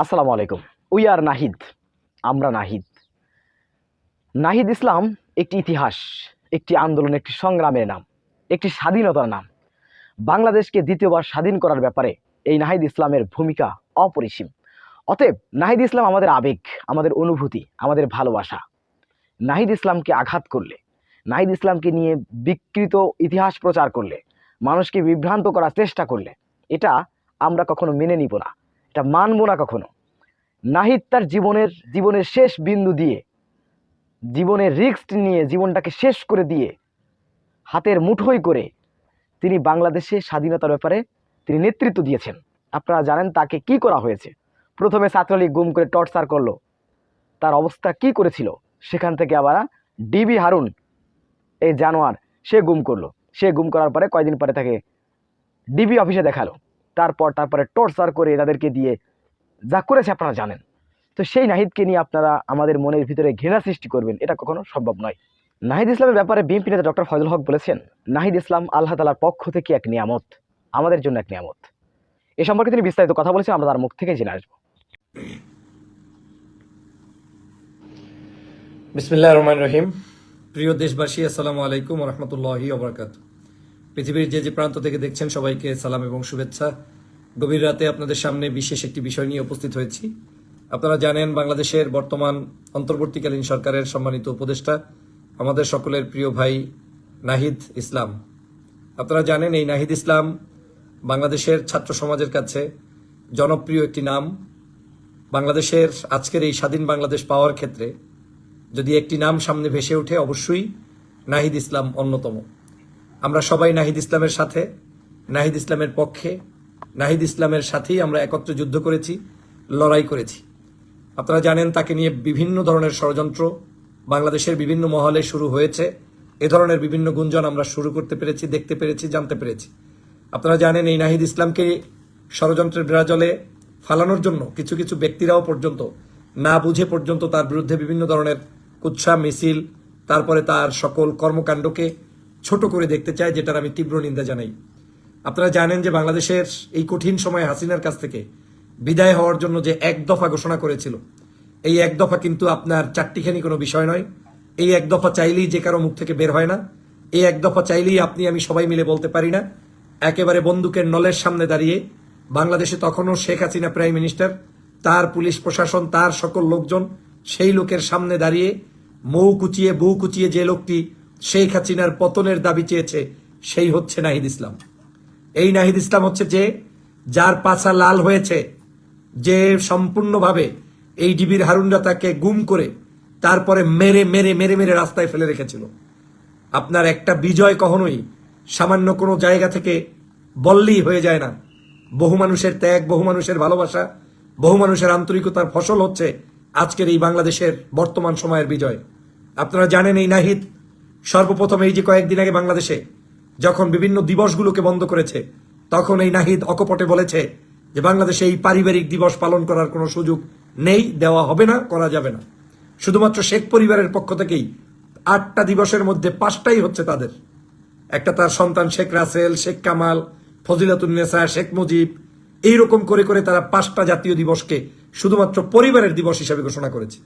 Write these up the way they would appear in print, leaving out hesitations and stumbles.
আসসালামু আলাইকুম। We are Nahid, আমরা নাহিদ। নাহিদ ইসলাম একটি ইতিহাস, একটি আন্দোলন, একটি সংগ্রামের নাম, একটি স্বাধীনতার নাম। বাংলাদেশকে দ্বিতীয়বার স্বাধীন করার ব্যাপারে এই নাহিদ ইসলামের ভূমিকা অপরিসীম। অতএব নাহিদ ইসলাম আমাদের আবেগ, আমাদের অনুভূতি, আমাদের ভালোবাসা। নাহিদ ইসলামকে আঘাত করলে, নাহিদ ইসলামকে নিয়ে বিকৃত ইতিহাস প্রচার করলে, মানুষকে বিভ্রান্ত করার চেষ্টা করলে, এটা আমরা কখনো মেনে নিব না, এটা মানব না কখনো। নাহিদ তার জীবনের শেষ বিন্দু দিয়ে, জীবনের রিস্ক নিয়ে, জীবনটাকে শেষ করে দিয়ে, হাতের মুঠোই করে তিনি বাংলাদেশে স্বাধীনতার ব্যাপারে তিনি নেতৃত্ব দিয়েছেন। আপনারা জানেন তাকে কি করা হয়েছে। প্রথমে ছাত্রলীগ গুম করে টর্চার করলো, তার অবস্থা কি করেছিল। সেখান থেকে আবার ডিবি হারুন, এই জানোয়ার, সে গুম করলো। সে গুম করার পরে কয়দিন পরে তাকে ডিবি অফিসে দেখালো। তারপরে টর্চার করে তাদেরকে দিয়ে যা করেছে আপনারা জানেন। তো সেই নাহিদকে নিয়ে আপনারা আমাদের মনের ভিতরে ঘৃণা সৃষ্টি করবেন, এটা কখনো সম্ভব নয়। নাহিদ ইসলামের ব্যাপারে বিএনপি নেতা ডক্টর ফয়জুল হক বলেছেন, নাহিদ ইসলাম আল্লাহ তাআলার পক্ষ থেকে এক নিয়ামত, আমাদের জন্য এক নিয়ামত। এ সম্পর্কে তিনি বিস্তারিত কথা বলেছেন, আমরা তার মুখ থেকে জেনে আসবো। বিসমিল্লাহির রহমানির রহিম। প্রিয় দেশবাসী, আসসালামু আলাইকুম ওয়া রাহমাতুল্লাহি ওয়া বারাকাতুহু। পৃথিবীর যে যে প্রান্ত থেকে দেখছেন সবাইকে সালাম এবং শুভেচ্ছা। গভীর রাতে আপনাদের সামনে বিশেষ একটি বিষয় নিয়ে উপস্থিত হয়েছি। আপনারা জানেন বাংলাদেশের বর্তমান অন্তর্বর্তীকালীন সরকারের সম্মানিত উপদেষ্টা আমাদের সকলের প্রিয় ভাই নাহিদ ইসলাম। আপনারা জানেন এই নাহিদ ইসলাম বাংলাদেশের ছাত্র সমাজের কাছে জনপ্রিয় একটি নাম। বাংলাদেশের আজকের এই স্বাধীন বাংলাদেশ পাওয়ার ক্ষেত্রে যদি একটি নাম সামনে ভেসে ওঠে, অবশ্যই নাহিদ ইসলাম অন্যতম। আমরা সবাই নাহিদ ইসলামের সাথে, নাহিদ ইসলামের পক্ষে, নাহিদ ইসলামের সাথেই আমরা একত্রে যুদ্ধ করেছি, লড়াই করেছি। আপনারা জানেন তাকে নিয়ে বিভিন্ন ধরনের ষড়যন্ত্র বাংলাদেশের বিভিন্ন মহলে শুরু হয়েছে। এ ধরনের বিভিন্ন গুঞ্জন আমরা শুরু করতে পেরেছি, দেখতে পেরেছি, জানতে পেরেছি। আপনারা জানেন এই নাহিদ ইসলামকে ষড়যন্ত্রের বিরাজলে ফালানোর জন্য কিছু কিছু ব্যক্তিরাও পর্যন্ত না বুঝে পর্যন্ত তার বিরুদ্ধে বিভিন্ন ধরনের কুৎসা মিছিল, তারপরে তার সকল কর্মকাণ্ডকে ছোট করে দেখতে চায়, যেটার আমি তীব্র নিন্দা জানাই। আপনারা জানেন যে বাংলাদেশের এই কঠিন সময়ে হাসিনার কাছ থেকে বিদায় হওয়ার জন্য যে এক দফা ঘোষণা করেছিল, এই এক দফা কিন্তু আপনার চারটিখানি কোনো বিষয় নয়। এই এক দফা চাইলেই যে কারো মুখ থেকে বের হয় না। এই এক দফা চাইলেই আপনি আমি সবাই মিলে বলতে পারি না। একেবারে বন্দুকের নলের সামনে দাঁড়িয়ে বাংলাদেশে তখনও শেখ হাসিনা প্রাইম মিনিস্টার, তার পুলিশ প্রশাসন, তার সকল লোকজন, সেই লোকের সামনে দাঁড়িয়ে মৌ কুচিয়ে বউ কুচিয়ে যে লোকটি শেখ হাসিনার পতনের দাবি চেয়েছে, সেই হচ্ছে নাহিদ ইসলাম। এই নাহিদ ইসলাম হচ্ছে যে যার পাছা লাল হয়েছে, যে সম্পূর্ণভাবে এই ডিবির হারুনরা তাকে গুম করে তারপরে মেরে মেরে মেরে মেরে রাস্তায় ফেলে রেখেছিল। আপনার একটা বিজয় কখনোই সামান্য কোনো জায়গা থেকে বললেই হয়ে যায় না। বহু মানুষের ত্যাগ, বহু মানুষের ভালোবাসা, বহু মানুষের আন্তরিকতার ফসল হচ্ছে আজকের এই বাংলাদেশের বর্তমান সময়ের বিজয়। আপনারা জানেন এই নাহিদ সর্বপ্রথম এই যে কয়েকদিন আগে বাংলাদেশে যখন বিভিন্ন দিবসগুলোকে বন্ধ করেছে, তখন এই নাহিদ অকপটে বলেছে যে বাংলাদেশে এই পারিবারিক দিবস পালন করার কোনো সুযোগ নেই, দেওয়া হবে না, করা যাবে না। শুধুমাত্র শেখ পরিবারের পক্ষ থেকেই 8টা দিবসের মধ্যে 5টাই হচ্ছে তাদের। একটা তার সন্তান শেখ রাসেল, শেখ কামাল, ফজিলাতুন্নেসা, শেখ মুজিব, এইরকম করে করে তারা 5টা জাতীয় দিবসকে শুধুমাত্র পরিবারের দিবস হিসেবে ঘোষণা করেছে।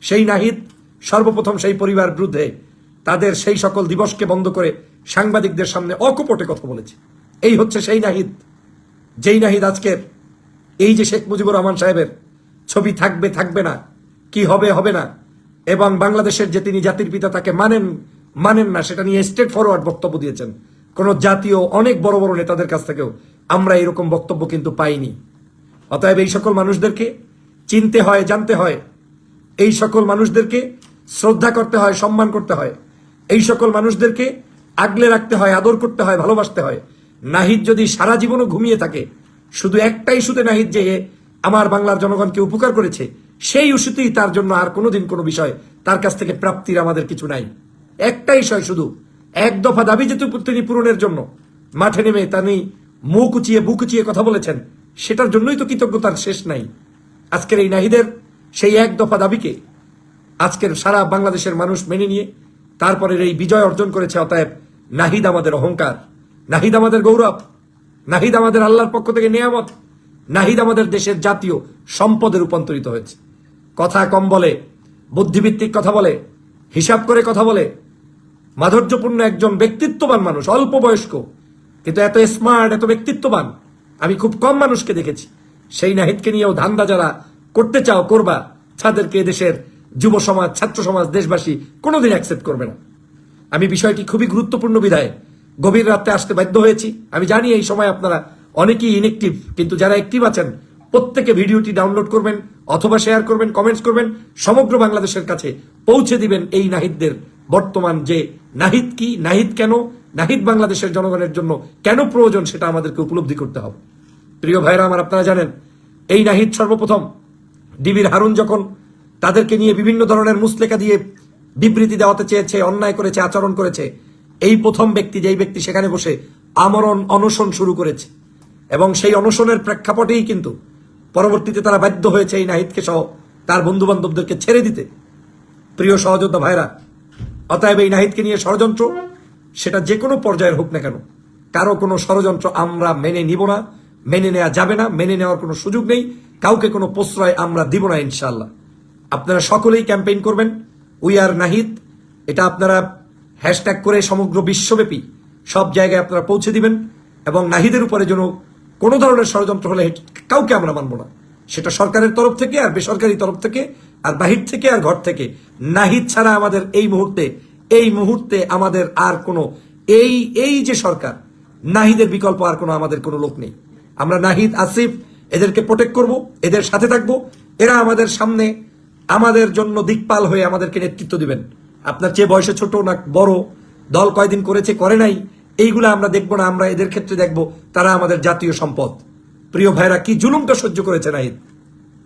সেই নাহিদ সর্বপ্রথম সেই পরিবার বিরুদ্ধে তাদের সেই সকল দিবসকে বন্ধ করে সাংবাদিকদের সামনে অকপটে কথা বলেছে। এই হচ্ছে সেই নাহিদ, যেই নাহিদ আজকের এই যে শেখ মুজিবুর রহমান সাহেবের ছবি থাকবে থাকবে না, কি হবে হবে না, এবং বাংলাদেশের যে তিনি জাতির পিতা তাকে মানেন না, সেটা নিয়ে স্ট্রেট ফরওয়ার্ড বক্তব্য দিয়েছেন। কোন জাতীয় অনেক বড় বড় নেতাদের কাছ থেকেও আমরা এরকম বক্তব্য কিন্তু পাইনি। অতএব এই সকল মানুষদেরকে চিনতে হয়, জানতে হয়, এই সকল মানুষদেরকে শ্রদ্ধা করতে হয়, সম্মান করতে হয়, এই সকল মানুষদেরকে আগলে রাখতে হয়, আদর করতে হয়, ভালোবাসতে হয়। নাহিদ যদি সারা জীবনও ঘুমিয়ে থাকে, শুধু একটাই ইস্যুতে নাহিদ যে আমার বাংলার জনগণকে উপকার করেছে, সেই ইস্যুতেই তার জন্য আর কোনোদিন কোনো বিষয় তার কাছ থেকে প্রাপ্তির আমাদের কিছু নাই। একটাই বিষয়, শুধু এক দফা দাবি যেহেতু তিনি পূরণের জন্য মাঠে নেমে তিনি মুখ উঁচিয়ে বুক উঁচিয়ে কথা বলেছেন, সেটার জন্যই তো কৃতজ্ঞতার শেষ নাই। আজকের এই নাহিদের সেই এক দফা দাবিকে আজকের সারা বাংলাদেশের মানুষ মেনে নিয়ে তারপরে এই বিজয় অর্জন করেছে। অতএব নাহিদ আমাদের অহংকার, নাহিদ আমাদের গৌরব, নাহিদ আমাদের আল্লাহর পক্ষ থেকে নিয়ামত, নাহিদ আমাদের দেশের জাতীয় সম্পদে রূপান্তরিত হয়েছে। কথা কম বলে, বুদ্ধিভিত্তিক কথা বলে, হিসাব করে কথা বলে, মাধুর্যপূর্ণ একজন ব্যক্তিত্ববান মানুষ, অল্প বয়স্ক কিন্তু এত স্মার্ট, এত ব্যক্তিত্ববান আমি খুব কম মানুষকে দেখেছি। সেই নাহিদকে নিয়েও ধান্দা যারা করতে চাও করবা, তাদেরকে এদেশের যুব সমাজ, ছাত্র সমাজ, দেশবাসী কোনোদিন অ্যাকসেপ্ট করবে না। আমি বিষয়টি খুবই গুরুত্বপূর্ণ বিধায় গভীর রাতে আসতে বাধ্য হয়েছি। আমি জানি এই সময় আপনারা অনেকেই ইনএক্টিভ, কিন্তু যারা অ্যাক্টিভ আছেন প্রত্যেকে ভিডিওটি ডাউনলোড করবেন অথবা শেয়ার করবেন, কমেন্টস করবেন, সমগ্র বাংলাদেশের কাছে পৌঁছে দিবেন এই নাহিদদের বর্তমান যে নাহিদ কি, নাহিদ কেন, নাহিদ বাংলাদেশের জনগণের জন্য কেন প্রয়োজন সেটা আমাদেরকে উপলব্ধি করতে হবে। প্রিয় ভাইরা আমার, আপনারা জানেন এই নাহিদ সর্বপ্রথম ডিবির হারুন যখন তাদেরকে নিয়ে বিভিন্ন ধরনের মুসলেখা দিয়ে বিবৃতি দেওয়াতে চেয়েছে, অন্যায় করেছে, আচরণ করেছে, এই প্রথম ব্যক্তি, যেই ব্যক্তি সেখানে বসে আমরণ অনশন শুরু করেছে এবং সেই অনশনের প্রেক্ষাপটেই কিন্তু পরবর্তীতে তারা বাধ্য হয়েছে এই নাহিদকে সহ তার বন্ধু বান্ধবদেরকে ছেড়ে দিতে। প্রিয় সহযোদ্ধা ভাইরা, অতএব এই নাহিদকে নিয়ে ষড়যন্ত্র, সেটা যে কোনো পর্যায়ের হোক না কেন, কারো কোনো ষড়যন্ত্র আমরা মেনে নিব না, মেনে নেওয়া যাবে না, মেনে নেওয়ার কোনো সুযোগ নেই, কাউকে কোনো প্রশ্রয় আমরা দিব না ইনশাআল্লাহ। আপনারা সকলেই ক্যাম্পেইন করবেন উই আর নাহিদ, এটা আপনারা হ্যাশট্যাগ করে সমগ্র বিশ্বব্যাপী সব জায়গায় আপনারা পৌঁছে দিবেন এবং নাহিদের উপরে যেন কোনো ধরনের ষড়যন্ত্র হলে কাউকে আমরা মানব না, সেটা সরকারের তরফ থেকে আর বেসরকারি তরফ থেকে আর বাহির থেকে আর ঘর থেকে। নাহিদ ছাড়া আমাদের এই মুহূর্তে আমাদের আর কোনো এই যে সরকার, নাহিদের বিকল্প আর কোনো আমাদের কোনো লোক নেই। আমরা নাহিদ, আসিফ এদেরকে প্রোটেক্ট করব, এদের সাথে থাকবো, এরা আমাদের সামনে আমাদের জন্য দিকপাল হয়ে আমাদেরকে নেতৃত্ব দিবেন। আপনার চেয়ে বয়সে ছোট না বড়, দল কয়দিন করেছে করে নাই, এইগুলো আমরা দেখবো না, আমরা এদের ক্ষেত্রে দেখবো তারা আমাদের জাতীয় সম্পদ। প্রিয় ভাইরা, কি জুলুমটা সহ্য করেছে নাহিদ,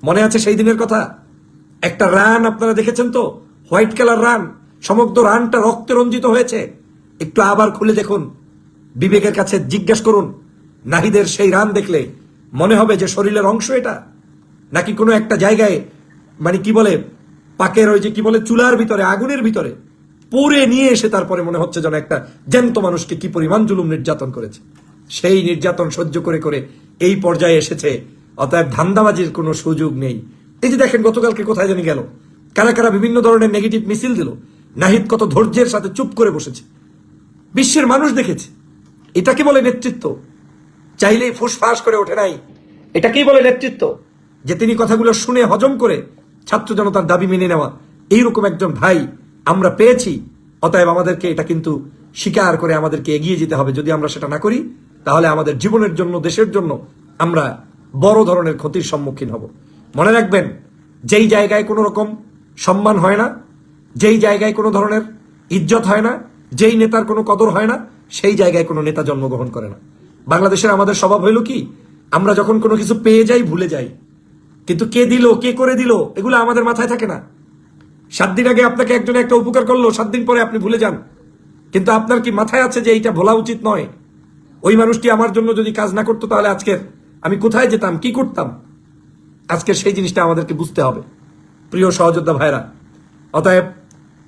মনে আছে সেই দিনের কথা? একটা রান আপনারা দেখেছেন তো, হোয়াইট কালার রান, সমগ্র রানটা রক্তে রঞ্জিত হয়েছে। একটু আবার খুলে দেখুন, বিবেকের কাছে জিজ্ঞেস করুন, নাহিদের সেই রান দেখলে মনে হবে যে শরীরের অংশ এটা, নাকি কোনো একটা জায়গায় মানে কি বলে পাকের ওই যে কি বলে চুলার ভিতরে, আগুনের ভিতরে পুড়ে নিয়ে এসে তারপরে মনে হচ্ছে যেন একটা জ্যান্ত মানুষকে কি পরিমাণ জুলুম নির্যাতন করেছে। সেই নির্যাতন সহ্য করে করে এই পর্যায়ে এসেছে, অতএব ধান্দাবাজির কোনো সুযোগ নেই। এই যে দেখেন গতকালকে কোথায় জানি গেল, কারা কারা বিভিন্ন ধরনের নেগেটিভ মিছিল দিল, নাহিদ কত ধৈর্যের সাথে চুপ করে বসেছে, বিশ্বের মানুষ দেখেছে। এটাকে বলে নেতৃত্ব? চাইলেই ফুসফাস করে ওঠে নাই, এটাকেই বলে নেতৃত্ব? যে তিনি কথাগুলো শুনে হজম করে ছাত্র জনতার দাবি মেনে নেওয়া, এইরকম একজন ভাই আমরা পেয়েছি। অতএব আমাদেরকে এটা কিন্তু স্বীকার করে আমাদেরকে এগিয়ে যেতে হবে। যদি আমরা সেটা না করি তাহলে আমাদের জীবনের জন্য, দেশের জন্য আমরা বড় ধরনের ক্ষতির সম্মুখীন হব। মনে রাখবেন, যেই জায়গায় কোনো রকম সম্মান হয় না, যেই জায়গায় কোনো ধরনের ইজ্জত হয় না, যেই নেতার কোনো কদর হয় না, সেই জায়গায় কোনো নেতা জন্মগ্রহণ করে না। বাংলাদেশের আমাদের স্বভাব হইল কি, আমরা যখন কোনো কিছু পেয়ে যাই ভুলে যাই, কিন্তু কে দিল, কে করে দিল, এগুলো আমাদের মাথায় থাকে না। 7 দিন আগে আপনাকে একজন একটা উপকার করলো, 7 দিন পরে আপনি ভুলে যান, কিন্তু আপনার কি মাথায় আছে যে এইটা ভোলা উচিত নয়? ওই মানুষটি আমার জন্য যদি কাজ না করতো তাহলে আজকের আমি কোথায় যেতাম, কি করতাম? আজকের সেই জিনিসটা আমাদেরকে বুঝতে হবে। প্রিয় সহযোদ্ধা ভাইরা, অতএব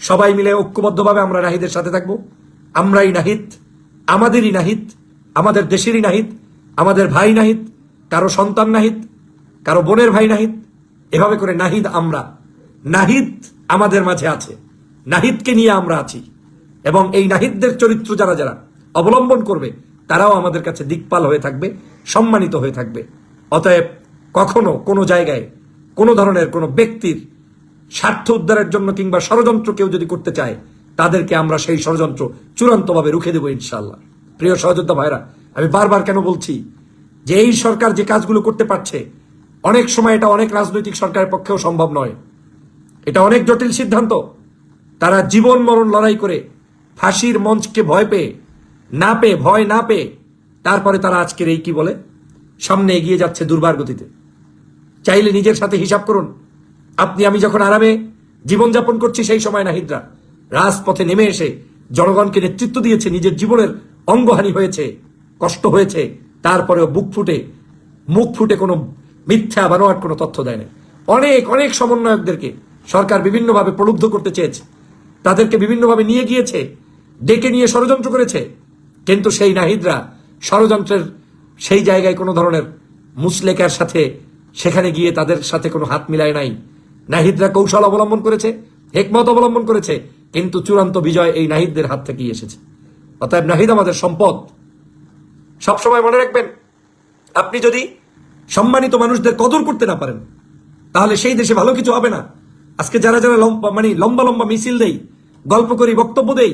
সবাই মিলে ঐক্যবদ্ধভাবে আমরা নাহিদের সাথে থাকবো। আমরাই নাহিদ, আমাদেরই নাহিদ, আমাদের দেশেরই নাহিদ, আমাদের ভাই নাহিদ, কারো সন্তান নাহিদ, কারো বোনের ভাই নাহিদ, এভাবে করে নাহিদ আমরা, নাহিদ আমাদের মাঝে আছে, নাহিদকে নিয়ে আমরা আছি এবং এই নাহিদদের চরিত্র যারা যারা অবলম্বন করবে তারাও আমাদের কাছে দিকপাল হয়ে থাকবে, সম্মানিত হয়ে থাকবে। অতএব কখনো কোনো জায়গায় কোনো ধরনের কোনো ব্যক্তির স্বার্থ উদ্ধারের জন্য কিংবা ষড়যন্ত্র কেউ যদি করতে চায়, তাদেরকে আমরা সেই ষড়যন্ত্র চূড়ান্তভাবে রুখে দেবো ইনশাআল্লাহ। প্রিয় সহযোদ্ধা ভাইরা, আমি বারবার কেন বলছি যে এই সরকার যে কাজগুলো করতে পারছে, অনেক সময় এটা অনেক রাজনৈতিক সরকারের পক্ষেও সম্ভব নয়, এটা অনেক জটিল সিদ্ধান্ত। তারা জীবন মরণ লড়াই করে ফাঁসির মঞ্চকে ভয় না পেয়ে তারপরে তারা আজকের এই কি বলে সামনে এগিয়ে যাচ্ছে দুর্বার গতিতে। চাইলে নিজের সাথে হিসাব করুন, আপনি আমি যখন আরামে জীবনযাপন করছি সেই সময় নাহিদরা রাজপথে নেমে এসে জনগণকে নেতৃত্ব দিয়েছে, নিজের জীবনের অঙ্গহানি হয়েছে, কষ্ট হয়েছে, তারপরেও মুখ ফুটে কোনো মিথ্যা বানোয়াট কোনো তথ্য দেয় না। অনেক সমন্বয়কদেরকে সরকার বিভিন্নভাবে প্রলুব্ধ করতে চেয়েছে, তাদেরকে বিভিন্নভাবে নিয়ে গিয়েছে, ডেকে নিয়ে ষড়যন্ত্র করেছে, কিন্তু সেই নাহিদরা ষড়যন্ত্রের সেই জায়গায় কোনো ধরনের মুসলেকার সাথে সেখানে গিয়ে তাদের সাথে কোনো হাত মিলায় নাই। নাহিদরা কৌশল অবলম্বন করেছে, হেকমত অবলম্বন করেছে, কিন্তু চূড়ান্ত বিজয় এই নাহিদদের হাত থেকেই এসেছে। অতএব নাহিদ আমাদের সম্পদ। সবসময় মনে রাখবেন, আপনি যদি সম্মানিত মানুষদের কদর করতে না পারেন তাহলে সেই দেশে ভালো কিছু হবে না। আজকে যারা যারা লম্বা লম্বা মিছিল দেই, গল্প করি, বক্তব্য দেই,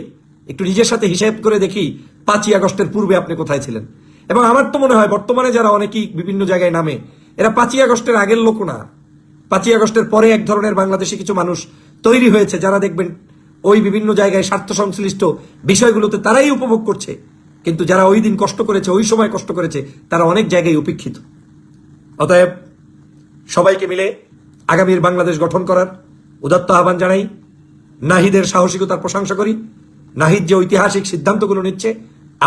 একটু নিজের সাথে হিসাব করে দেখি 5ই আগস্টের পূর্বে আপনি কোথায় ছিলেন। এবং আমার তো মনে হয় বর্তমানে যারা অনেকেই বিভিন্ন জায়গায় নামে, এরা 5ই আগস্টের আগের লোক না। 5ই আগস্টের পরে এক ধরনের বাংলাদেশে কিছু মানুষ তৈরি হয়েছে, যারা দেখবেন ওই বিভিন্ন জায়গায় স্বার্থ সংশ্লিষ্ট বিষয়গুলোতে তারাই উপভোগ করছে, কিন্তু যারা ওই দিন কষ্ট করেছে, ওই সময় কষ্ট করেছে, তারা অনেক জায়গায় উপেক্ষিত। অতএব সবাইকে মিলে আগামীর বাংলাদেশ গঠন করার উদাত্ত আহ্বান জানাই। নাহিদের সাহসিকতার প্রশংসা করি। নাহিদ যে ঐতিহাসিক সিদ্ধান্তগুলো নিচ্ছে,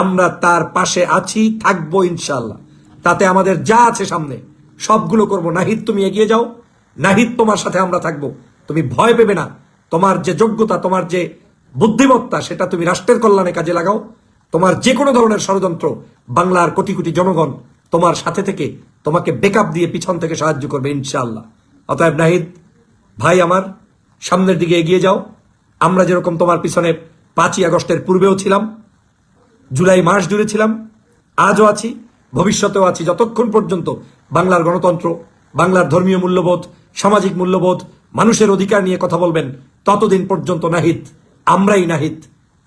আমরা তার পাশে আছি, থাকবো ইনশাআল্লাহ। তাতে আমাদের যা আছে সামনে সবগুলো করব। নাহিদ তুমি এগিয়ে যাও, নাহিদ তোমার সাথে আমরা থাকবো। তুমি ভয় পেবে না। তোমার যে যোগ্যতা, তোমার যে বুদ্ধিমত্তা, সেটা তুমি রাষ্ট্রের কল্যাণে কাজে লাগাও। তোমার যে কোনো ধরনের ষড়যন্ত্র, বাংলার কোটি কোটি জনগণ তোমার সাথে থেকে তোমাকে বেকআপ দিয়ে পিছন থেকে সাহায্য করবে ইনশাআল্লাহ। অতএব নাহিদ ভাই আমার, সামনের দিকে এগিয়ে যাও। আমরা যেরকম তোমার পিছনে 5ই আগস্টের পূর্বেও ছিলাম, জুলাই মাস জুড়ে ছিলাম, আজও আছি, ভবিষ্যতেও আছি, যতক্ষণ পর্যন্ত বাংলার গণতন্ত্র, বাংলার ধর্মীয় মূল্যবোধ, সামাজিক মূল্যবোধ, মানুষের অধিকার নিয়ে কথা বলবেন, ততদিন পর্যন্ত নাহিদ, আমরাই নাহিদ,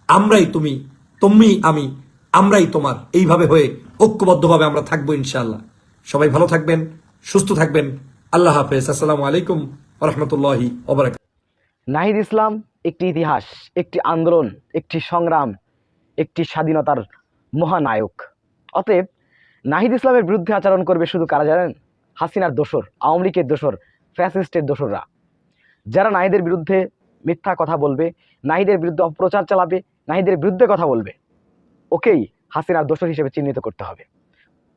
আমরাই তুমি, তুমি আমি, আমরাই তোমার, এইভাবে হয়ে ঐক্যবদ্ধভাবে আমরা থাকবো ইনশাআল্লাহ। সবাই ভালো থাকবেন, সুস্থ থাকবেন। আল্লাহ হাফেজ। আসসালামু আলাইকুম ওয়া রাহমাতুল্লাহি ওয়া বারাকাতুহু। নাহিদ ইসলাম একটি ইতিহাস, একটি আন্দোলন, একটি সংগ্রাম, একটি স্বাধীনতার মহানায়ক। অতএব নাহিদ ইসলামের বিরুদ্ধে আচরণ করবে শুধু কারা জানেন? হাসিনার দোসর, আওয়ামী লীগের দোসর, ফ্যাসিস্টের দোসররা। যারা নাহিদের বিরুদ্ধে মিথ্যা কথা বলবে, নাহিদের বিরুদ্ধে অপপ্রচার চালাবে, নাহিদের বিরুদ্ধে কথা বলবে, ওকেই হাসিনার দোসর হিসেবে চিহ্নিত করতে হবে।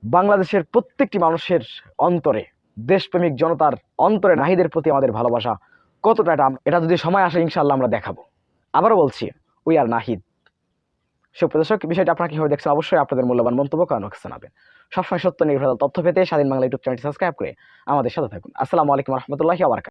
বাংলাদেশের প্রত্যেকটি মানুষের অন্তরে, দেশপ্রেমিক জনতার অন্তরে নাহিদের প্রতি আমাদের ভালোবাসা কতটা, এটা যদি সময় আসে ইনশাআল্লাহ আমরা দেখাবো। আবারও বলছি, উই আর নাহিদ। সুপ্রদর্শক, বিষয়টা আপনারা কীভাবে দেখছেন অবশ্যই আপনাদের মূল্যবান মন্তব্য কমেন্ট জানাবেন। সবসময় সত্য নির্ভর তথ্য পেতে স্বাধীন বাংলা ইউটিউব চ্যানেলটি সাবস্ক্রাইব করে আমাদের সাথে থাকুন। আসসালামু আলাইকুম রহমতুল্লাহি ওয়া বারাকাতুহু।